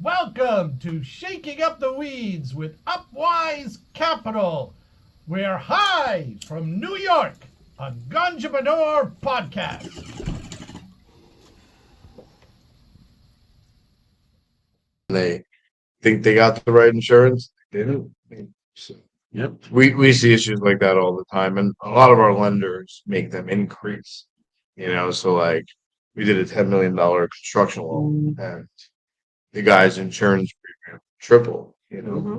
Welcome to Shaking Up the Weeds with Upwise Capital. We're high from New York, a Ganjapreneur podcast. They think they got the right insurance. They didn't. So, we see issues like that all the time, and a lot of our lenders make them increase. So like we did a $10 million construction loan, and the guy's insurance premium tripled.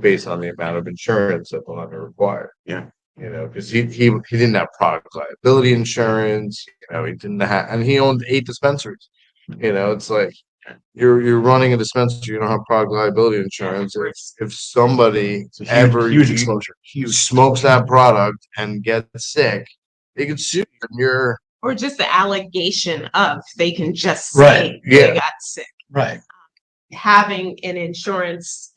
Based on the amount of insurance that the lender required. Yeah. Because he didn't have product liability insurance. He didn't have, and he owned 8 dispensaries. It's like you're running a dispensary, you don't have product liability insurance. If somebody It's a ever huge exposure. smokes that product and gets sick, they could sue you. And you're or just the allegation of they can just Right, say yeah. they got sick. right. Having an insurance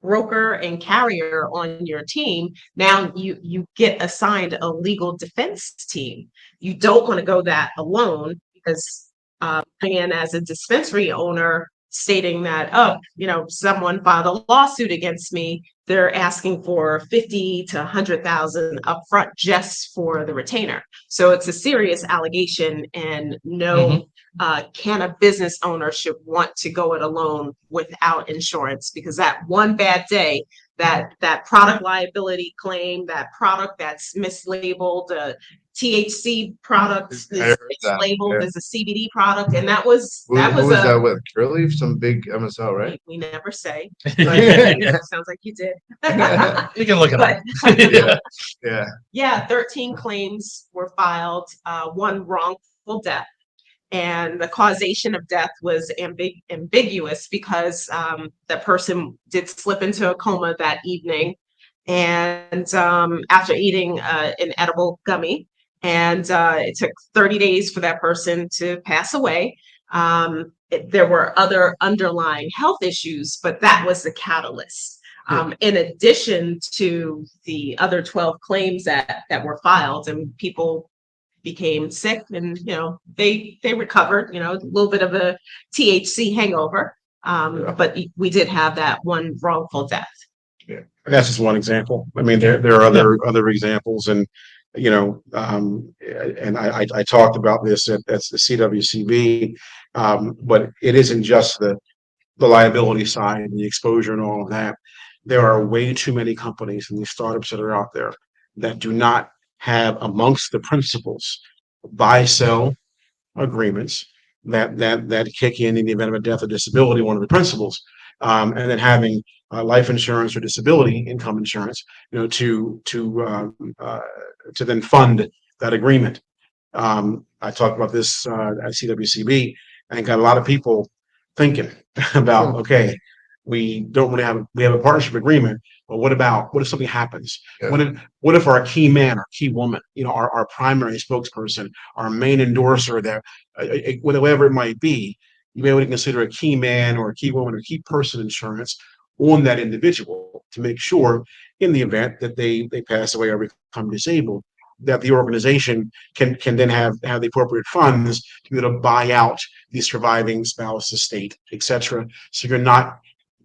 broker and carrier on your team, now you get assigned a legal defense team. You don't want to go that alone because and as a dispensary owner stating that, someone filed a lawsuit against me, they're asking for 50 to 100,000 upfront just for the retainer. So it's a serious allegation, and no cannabis business owner should want to go it alone without insurance, because that one bad day, that product liability claim, that product that's mislabeled, THC product is mislabeled as a CBD product, and that was Who was that with? Curly, some big MSL, right? we never say. But sounds like you did. You can look it up. Yeah, 13 claims were filed, one wrongful death. And the causation of death was ambiguous because the person did slip into a coma that evening, and after eating an edible gummy, and it took 30 days for that person to pass away. There were other underlying health issues, but that was the catalyst. In addition to the other 12 claims that were filed, and people became sick, and they recovered, a little bit of a THC hangover, but we did have that one wrongful death. Yeah, that's just one example. I mean, there are other examples, and and I talked about this at the CWCB, but it isn't just the liability side and the exposure and all of that. There are way too many companies and these startups that are out there that do not have amongst the principles buy-sell agreements that kick in the event of a death or disability, one of the principles, and then having life insurance or disability income insurance, to then fund that agreement. I talked about this at CWCB, and got a lot of people thinking about, okay, we have a partnership agreement, but what if something happens? Yeah. What if our key man or key woman, our primary spokesperson, our main endorser, that whatever it might be, you may want to consider a key man or a key woman or key person insurance on that individual to make sure, in the event that they pass away or become disabled, that the organization can then have the appropriate funds to be able to buy out the surviving spouse, estate, etc. So you're not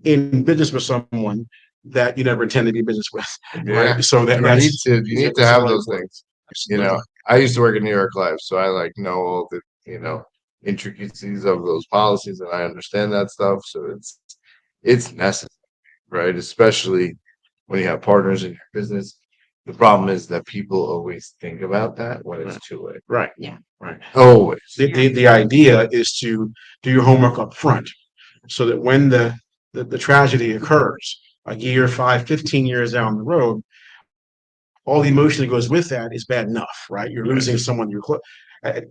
in business with someone that you never intend to be in business with. Yeah. Right? So you need to have those things. I used to work at New York Life, so I know all the intricacies of those policies, and I understand that stuff. So it's necessary, right? Especially when you have partners in your business. The problem is that people always think about that when it's too late. Right. Yeah. Right. Always. The idea is to do your homework up front, so that when the tragedy occurs, a year, 5, 15 years down the road, all the emotion that goes with that is bad enough, right? You're losing someone you're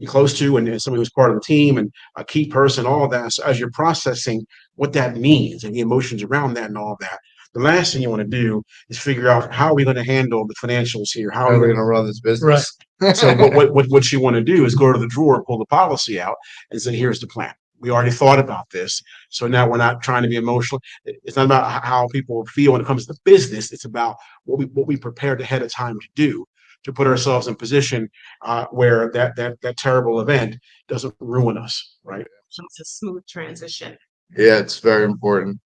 close to, and someone who's part of the team, and a key person, all of that. So as you're processing what that means and the emotions around that and all of that, the last thing you want to do is figure out, how are we going to handle the financials here? How are we going to run this business? Right. So what you want to do is go to the drawer, pull the policy out, and say, here's the plan. We already thought about this. So now we're not trying to be emotional. It's not about how people feel when it comes to business. It's about what we prepared ahead of time to do, to put ourselves in position where that terrible event doesn't ruin us, right? So it's a smooth transition. Yeah, it's very important.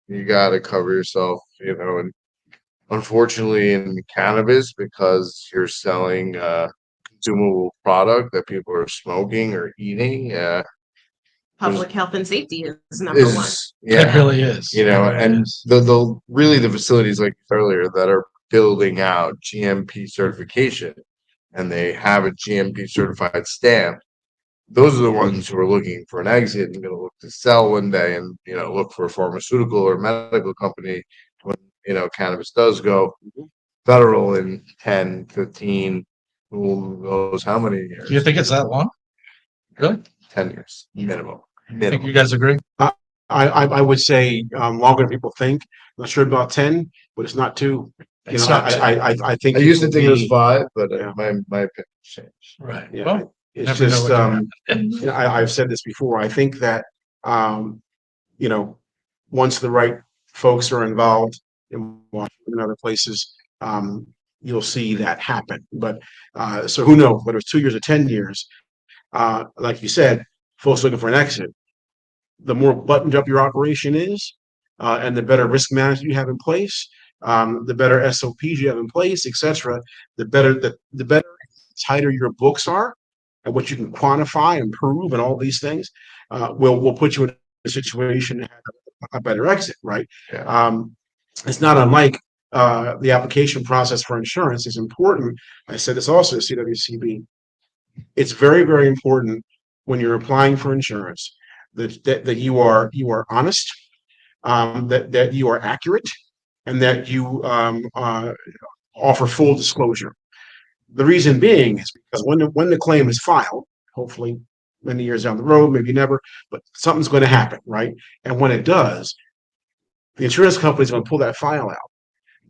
you got to cover yourself, and unfortunately in cannabis, because you're selling a consumable product that people are smoking or eating, Public health and safety is number one. It really is. It really and is. the facilities like earlier that are building out GMP certification and they have a GMP certified stamp, those are the ones who are looking for an exit and going to look to sell one day and, look for a pharmaceutical or medical company when, cannabis does go federal in 10, 15, who knows how many years. Do you think it's that long? Really? 10 years minimum. Think you guys agree? I would say longer than people think. I'm not sure about 10, but it's not 2. It's not two. I think I used to think it was be- 5, but Yeah. my opinion changed. Right. Yeah, Well, it's never know just what can happen. I've said this before. I think that you know, once the right folks are involved in Washington and other places, you'll see that happen. But so who knows whether it's 2 years or 10 years? Like you said, folks looking for an exit. The more buttoned up your operation is, and the better risk management you have in place, the better SOPs you have in place, etc. The better tighter your books are, and what you can quantify and prove, and all these things, will put you in a situation to have a better exit, right? Yeah. It's not unlike the application process for insurance is important. I said this also at CWCB. It's very, very important when you're applying for insurance that you are honest, that you are accurate, and that you offer full disclosure. The reason being is because when the claim is filed, hopefully many years down the road, maybe never, but something's going to happen, right? And when it does, the insurance company is going to pull that file out,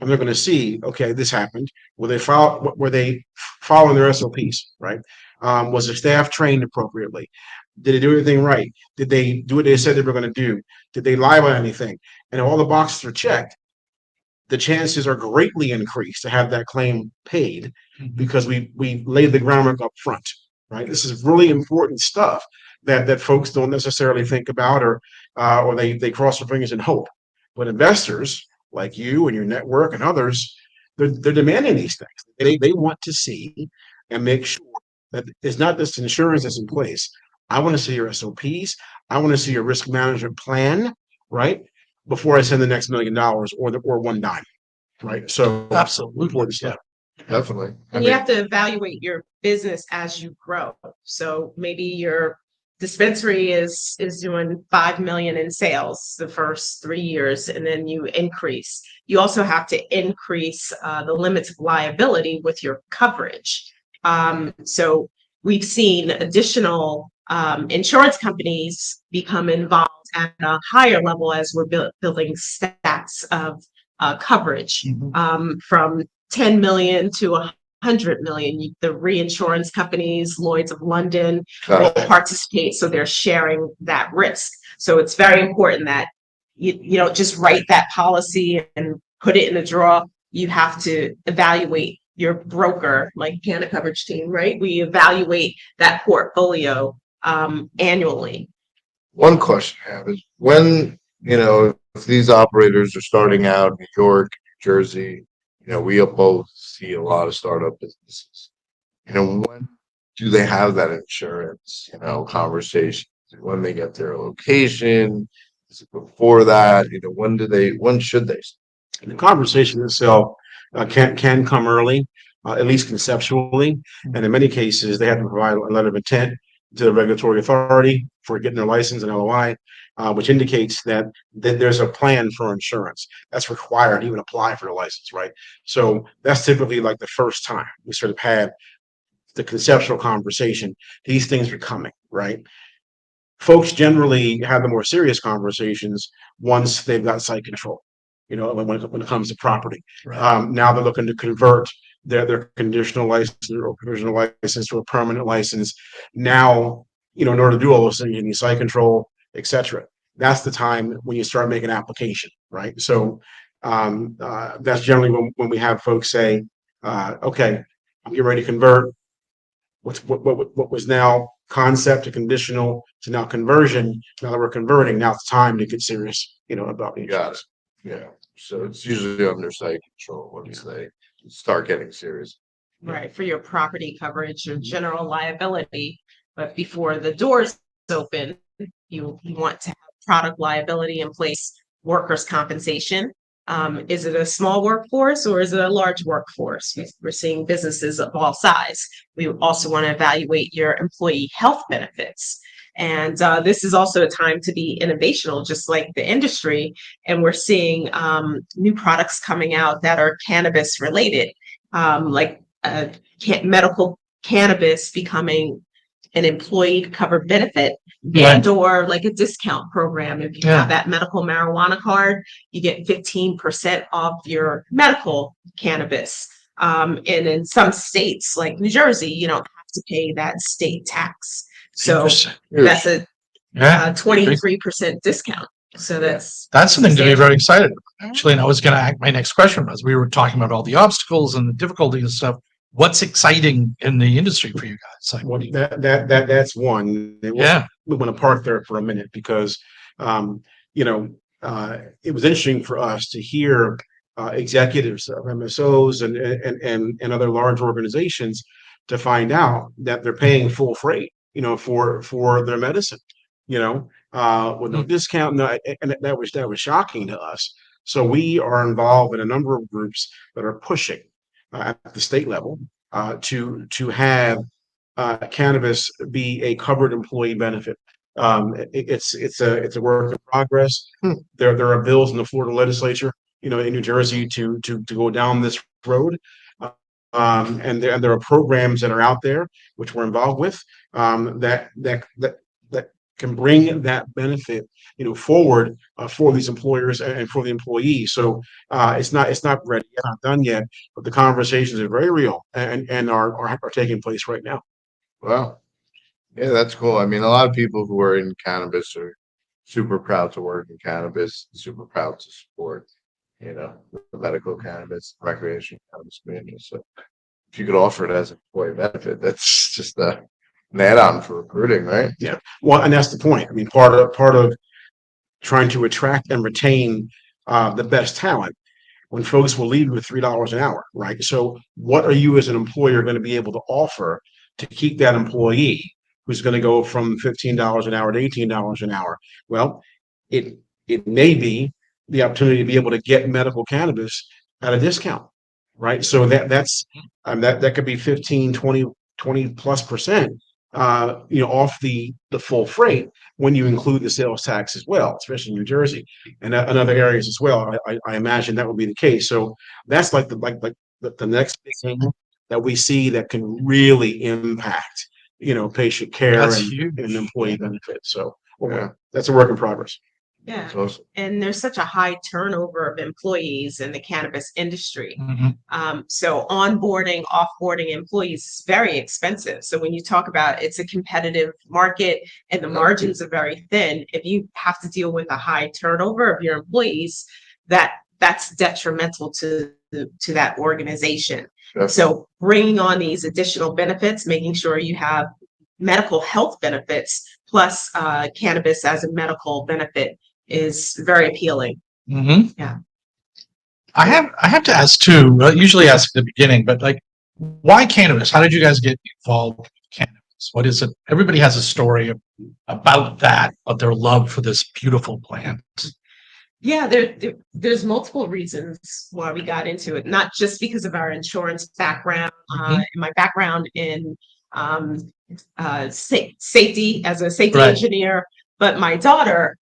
and they're going to see, okay, this happened. Were they following their SOPs, right? Was their staff trained appropriately? Did they do everything right? Did they do what they said they were going to do? Did they lie about anything? And if all the boxes are checked, the chances are greatly increased to have that claim paid because we laid the groundwork up front, right? This is really important stuff that folks don't necessarily think about, or they cross their fingers and hope. But investors like you and your network and others, they're demanding these things. They want to see and make sure that it's not just insurance that's in place. I want to see your SOPs. I want to see your risk management plan, right? Before I send the next $1 million or one dime, right? So Absolutely. important stuff. Definitely. And you have to evaluate your business as you grow. So maybe your dispensary is doing 5 million in sales the first 3 years, and then you increase. You also have to increase the limits of liability with your coverage. So we've seen additional insurance companies become involved at a higher level as we're building stacks of coverage from 10 million to 100 million. The reinsurance companies, Lloyd's of London, will participate, so they're sharing that risk. So it's very important that you don't just write that policy and put it in a drawer. You have to evaluate your broker, like Canna Coverage Team, right? We evaluate that portfolio annually. One question I have is when, if these operators are starting out in New York, New Jersey, we both see a lot of startup businesses. When do they have that insurance, conversation? When they get their location? Is it before that? When should they? The conversation itself can come early, at least conceptually, and in many cases they have to provide a letter of intent to the regulatory authority for getting their license and LOI, which indicates that there's a plan for insurance that's required to even apply for the license, right? So that's typically like the first time we sort of had the conceptual conversation. These things are coming, right? Folks generally have the more serious conversations once they've got site control, when it comes to property. Right. Now they're looking to convert their conditional license or provisional license to a permanent license. Now, in order to do all those things, you need site control, etc. That's the time when you start making application, right? So that's generally when we have folks say, okay, I'm getting ready to convert. What was now concept to conditional to now conversion. Now that we're converting, now it's time to get serious, about the You got insurance. it. Yeah. So it's usually under site control once they start getting serious. Right, for your property coverage or general liability. But before the doors open, you want to have product liability in place, workers' compensation. Is it a small workforce or is it a large workforce? We're seeing businesses of all size. We also want to evaluate your employee health benefits. And this is also a time to be innovational, just like the industry. And we're seeing new products coming out that are cannabis related, like medical cannabis becoming an employee covered benefit, and or like a discount program. If you have that medical marijuana card, you get 15% off your medical cannabis. And in some states like New Jersey, you don't have to pay that state tax. So that's a 23% discount. So that's something to be very excited about, actually. And I was going to, my next question was, we were talking about all the obstacles and the difficulties and stuff. What's exciting in the industry for you guys? Like, Well, that's one. We want to park there for a minute because, it was interesting for us to hear executives of MSOs and other large organizations to find out that they're paying full freight, for their medicine, with no discount. No, and that was shocking to us. So we are involved in a number of groups that are pushing at the state level to have cannabis be a covered employee benefit. It's a work in progress. There are bills in the Florida legislature, in New Jersey to go down this road. And there are programs that are out there which we're involved with that can bring that benefit, forward for these employers and for the employees. So it's not ready, it's not done yet, but the conversations are very real and are taking place right now. Wow. Yeah, that's cool. I mean, a lot of people who are in cannabis are super proud to work in cannabis, super proud to support, the medical cannabis, recreational cannabis community. So if you could offer it as an employee benefit, that's just an add-on for recruiting, right? Yeah. Well, and that's the point. I mean, part of trying to attract and retain the best talent, when folks will leave with $3 an hour, right? So what are you as an employer going to be able to offer to keep that employee who's going to go from $15 an hour to $18 an hour? Well, it may be the opportunity to be able to get medical cannabis at a discount, right? So that could be 15, 20 plus percent, off the full freight when you include the sales tax as well, especially in New Jersey and other areas as well. I imagine that would be the case. So that's like the next big thing that we see that can really impact, patient care and employee benefits. So that's a work in progress. Yeah. That's awesome. And there's such a high turnover of employees in the cannabis industry. So onboarding, offboarding employees is very expensive. So when you talk about it's a competitive market and the margins are very thin, if you have to deal with a high turnover of your employees, that's detrimental to that organization. Definitely. So bringing on these additional benefits, making sure you have medical health benefits plus cannabis as a medical benefit is very appealing. Yeah. I have to ask too. I usually ask at the beginning, but like, why cannabis? How did you guys get involved with cannabis? What is it? Everybody has a story about that, of their love for this beautiful plant. Yeah, there's multiple reasons why we got into it. Not just because of our insurance background, my background in safety as a safety engineer, but my daughter,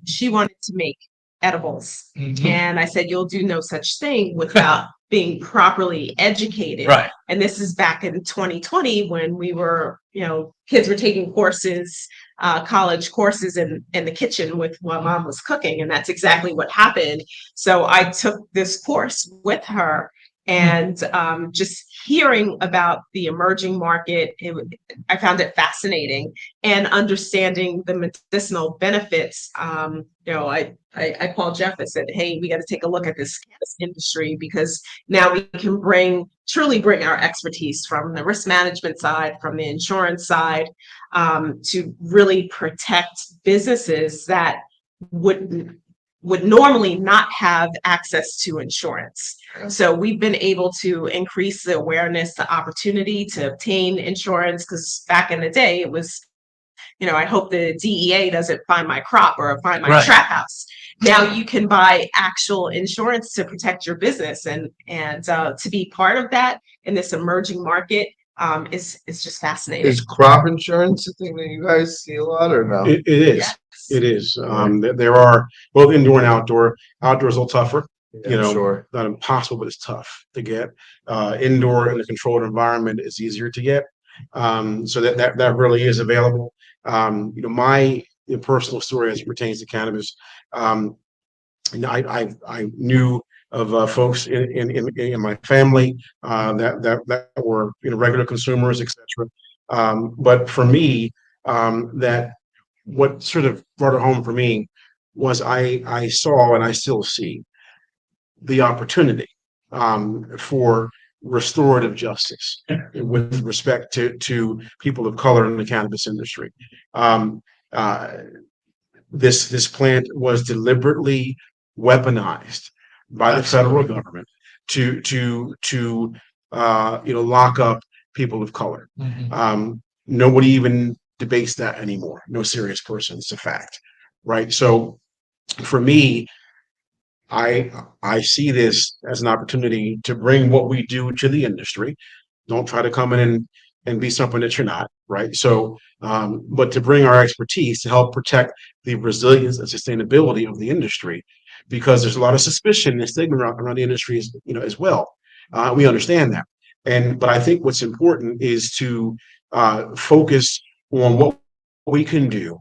she wanted to make edibles. And I said, you'll do no such thing without being properly educated. Right. And this is back in 2020 when we were, kids were taking courses, college courses in the kitchen while mom was cooking. And that's exactly what happened. So I took this course with her And just hearing about the emerging market, I found it fascinating, and understanding the medicinal benefits. I called Jeff and said, "Hey, we got to take a look at this cannabis industry, because now we can truly bring our expertise from the risk management side, from the insurance side, to really protect businesses that would normally not have access to insurance." So we've been able to increase the awareness, the opportunity to obtain insurance, because back in the day it was, I hope the DEA doesn't find my crop or find my Right. trap house. Now you can buy actual insurance to protect your business, and to be part of that in this emerging market is just fascinating. Is crop insurance a thing that you guys see a lot or no? It is. Yes. It is. There are both indoor and outdoor. Outdoor is a little tougher. Yeah, sure. Not impossible, but it's tough to get. Indoor in a controlled environment is easier to get. So that really is available. My personal story as it pertains to cannabis. I knew of folks in my family that were regular consumers, etc. But for me, that what sort of brought it home for me was I saw, and I still see, the opportunity for restorative justice with respect to people of color in the cannabis industry. Um, uh, this plant was deliberately weaponized by the federal government to lock up people of color. Nobody even debates that anymore. No serious person. It's a fact, right? So for me, I see this as an opportunity to bring what we do to the industry. Don't try to come in and be something that you're not, right? So, but to bring our expertise to help protect the resilience and sustainability of the industry, because there's a lot of suspicion and stigma around the industry, as well. We understand that, but I think what's important is to focus on what we can do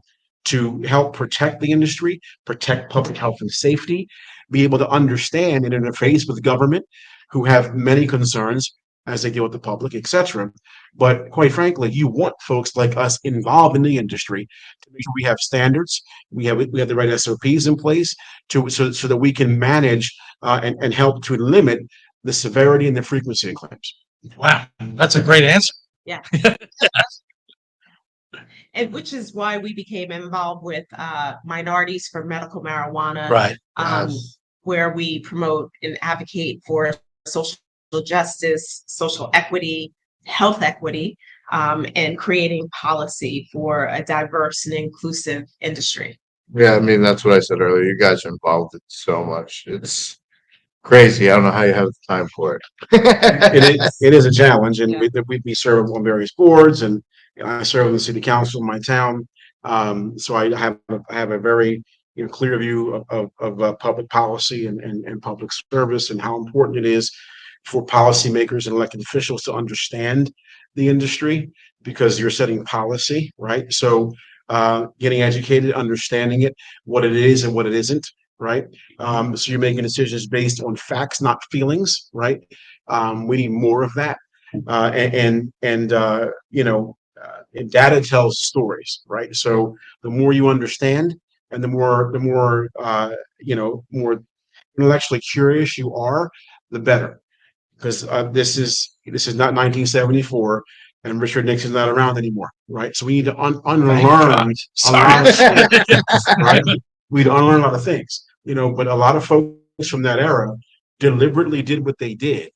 to help protect the industry, protect public health and safety, be able to understand and interface with government, who have many concerns as they deal with the public, etc. But quite frankly, you want folks like us involved in the industry to make sure we have standards, we have the right SOPs in place so that we can manage and help to limit the severity and the frequency of claims. Wow, that's a great answer. Yeah. And which is why we became involved with Minorities for Medical Marijuana, Right. Yes. where we promote and advocate for social justice, social equity, health equity, and creating policy for a diverse and inclusive industry. Yeah, I mean, that's what I said earlier. You guys are involved in so much. It's crazy. I don't know how you have the time for it. It is a challenge, and Yeah. we serve on various boards, and I serve on the city council in my town. So I have a very clear view of public policy and public service, and how important it is for policymakers and elected officials to understand the industry, because you're setting policy, right? So getting educated, understanding it, what it is and what it isn't, right? So you're making decisions based on facts, not feelings, right? We need more of that, and data tells stories, right? So the more you understand, and the more more intellectually curious you are, the better. Because this is not 1974, and Richard Nixon's not around anymore, right? So we need to unlearn a lot of things, right? We need to unlearn a lot of things, but a lot of folks from that era deliberately did what they did,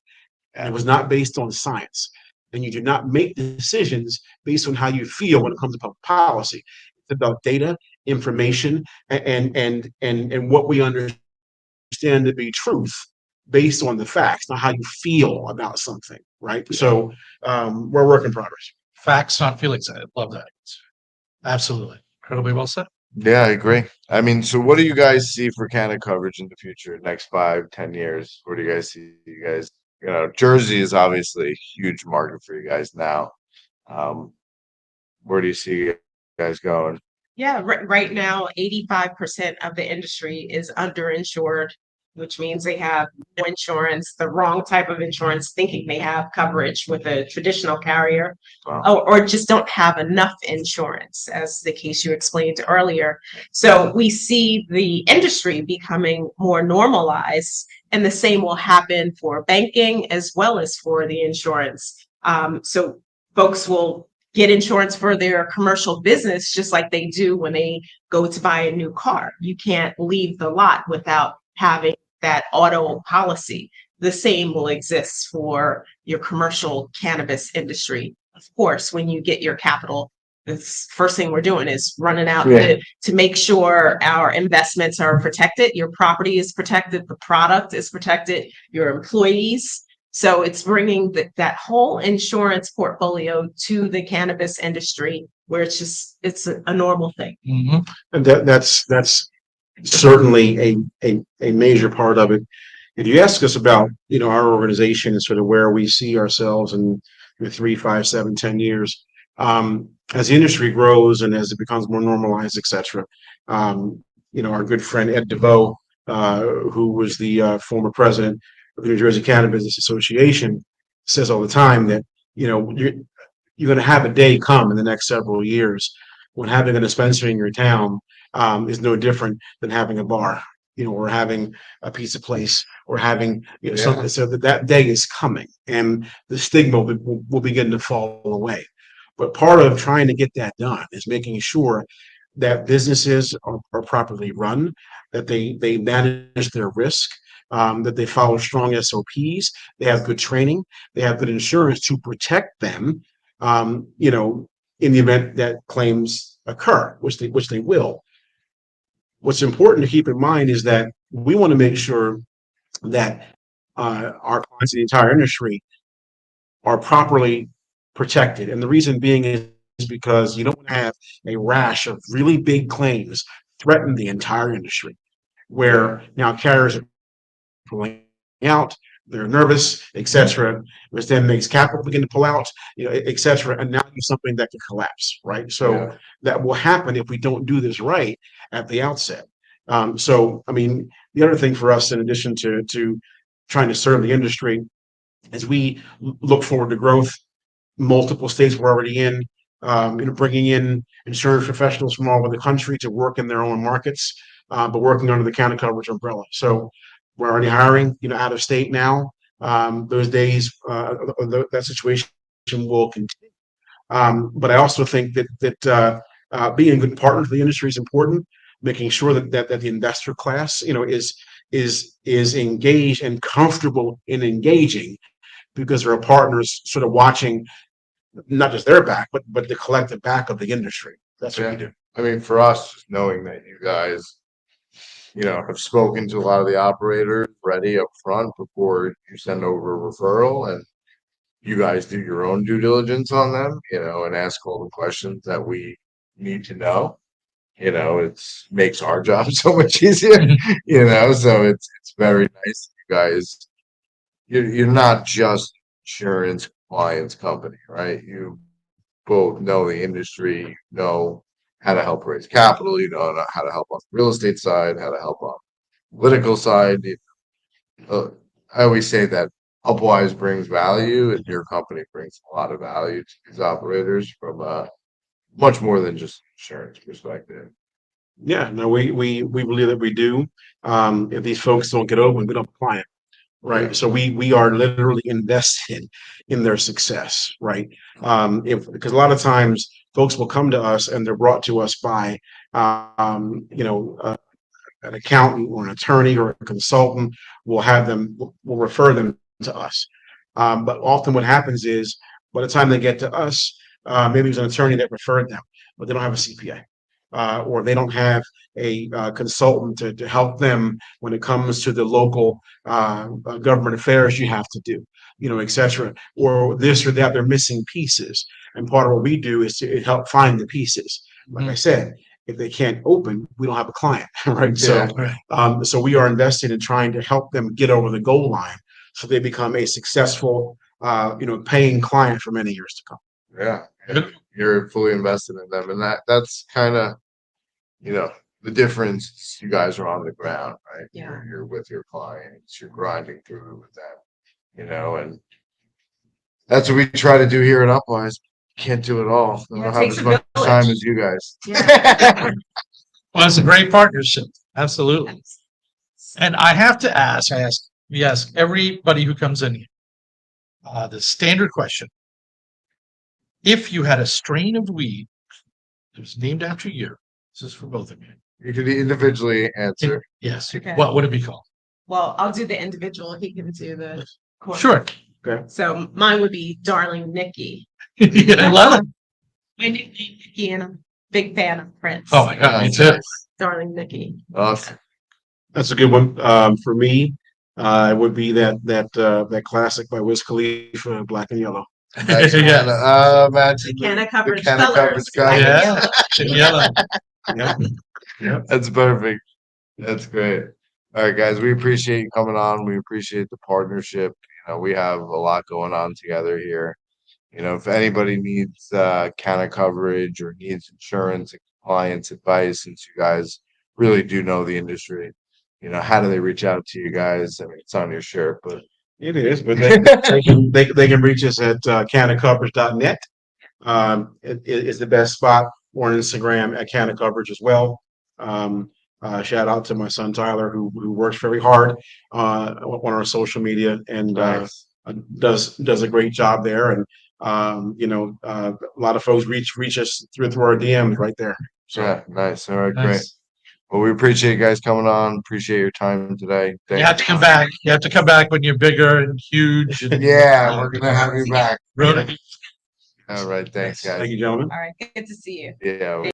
and it was not based on science. And you do not make decisions based on how you feel when it comes to public policy. It's about data, information, and what we understand to be truth based on the facts, not how you feel about something, right? So we're a work in progress. Facts, not feelings. I love that. Absolutely. Incredibly well said. Yeah, I agree. I mean, so what do you guys see for Canada coverage in the future, next 5-10 years? Where do you guys see Jersey is obviously a huge market for you guys now. Where do you see you guys going? Yeah, right now, 85% of the industry is underinsured. which means they have no insurance, the wrong type of insurance, thinking they have coverage with a traditional carrier, or just don't have enough insurance, as the case you explained earlier. So we see the industry becoming more normalized, and the same will happen for banking as well as for the insurance. So folks will get insurance for their commercial business just like they do when they go to buy a new car. You can't leave the lot without having that auto policy. The same will exist for your commercial cannabis industry. Of course, when you get your capital, the first thing we're doing is running out to make sure our investments are protected, your property is protected, the product is protected, your employees. So it's bringing that whole insurance portfolio to the cannabis industry, where it's a normal thing. Mhm. And that's certainly a major part of it. If you ask us about, our organization and sort of where we see ourselves in 3, 5, 7, 10 years, as the industry grows and as it becomes more normalized, et cetera, our good friend Ed DeVoe, who was the former president of the New Jersey Cannabis Association, says all the time that, you're going to have a day come in the next several years when having a dispensary in your town is no different than having a bar, or having a pizza place, or having something. So that day is coming, and the stigma will begin to fall away. But part of trying to get that done is making sure that businesses are properly run, that they manage their risk, that they follow strong SOPs, they have good training, they have good insurance to protect them, in the event that claims occur, which they will. What's important to keep in mind is that we want to make sure that our clients in the entire industry are properly protected. And the reason being is because you don't want to have a rash of really big claims threaten the entire industry, where now carriers are pulling out, they're nervous, etc., which then makes capital begin to pull out, etc., and now you're something that can collapse, right? So that will happen if we don't do this right at the outset. So, I mean, the other thing for us, in addition to trying to serve the industry, as we look forward to growth, multiple states we're already in, bringing in insurance professionals from all over the country to work in their own markets, but working under the county coverage umbrella. So we're already hiring, out of state now. Those days, that situation will continue. But I also think that being a good partner to the industry is important. Making sure that the investor class, is engaged and comfortable in engaging, because there are partners sort of watching not just their back, but the collective back of the industry. That's what we do. I mean, for us, just knowing that you guys, have spoken to a lot of the operators ready up front before you send over a referral, and you guys do your own due diligence on them, and ask all the questions that we need to know. It's makes our job so much easier, so it's very nice. You guys, you're not just insurance compliance company, right? You both know the industry, you know how to help raise capital, you know how to help on the real estate side, how to help on the political side. I always say that Upwise brings value, and your company brings a lot of value to these operators from much more than just insurance perspective. Yeah, no, we believe that we do. If these folks don't get open, we don't have a client, right? Yeah. So we are literally invested in their success, right? Because a lot of times folks will come to us and they're brought to us by, an accountant or an attorney or a consultant. Will refer them to us. But often what happens is, by the time they get to us, maybe it was an attorney that referred them, but they don't have a CPA. Or they don't have a consultant to help them when it comes to the local government affairs you have to do, et cetera, or this or that. They're missing pieces. And part of what we do is to help find the pieces. Like I said, if they can't open, we don't have a client, right? So we are invested in trying to help them get over the goal line so they become a successful, paying client for many years to come. Yeah, you're fully invested in them, and that's kind of, the difference is you guys are on the ground, right? Yeah. You're with your clients, you're grinding through with them, and that's what we try to do here at Upwise. Can't do it all. I Yeah, don't it have takes as a much village. time as you guys. Yeah. Well, it's a great partnership. Absolutely. And I have to ask, we ask everybody who comes in here, the standard question. If you had a strain of weed that was named after you, this is for both of you. You can individually answer. Yes. Okay. What would it be called? Well, I'll do the individual. He can do the Sure. corporate. Okay. So mine would be Darling Nikki. I love it. My nickname Nikki, and I'm a big fan of Prince. Oh my God, me too. Darling Nikki. Awesome. That's a good one. For me, it would be that classic by Wiz Khalifa, Black and Yellow. That's Yeah. imagine The Canna coverage Canna colors. coverage guy. Yeah. Yellow. Yeah. That's perfect. That's great. All right, guys, we appreciate you coming on. We appreciate the partnership. We have a lot going on together here. If anybody needs Canna coverage or needs insurance and compliance advice, since you guys really do know the industry, how do they reach out to you guys? I mean, it's on your shirt, but It is, but they can reach us at cannacoverage.net. It's the best spot, or on Instagram at Canna Coverage as well. Shout out to my son Tyler, who works very hard on our social media and nice. does a great job there. And a lot of folks reach us through our DMs right there. So Yeah, nice. All right, great. Nice. Well, we appreciate you guys coming on. Appreciate your time today. You have to come back. You have to come back when you're bigger and huge. And Yeah, we're gonna have you back. Rhoda, All right, thanks, guys. thank you, gentlemen. All right. Good to see you. Yeah.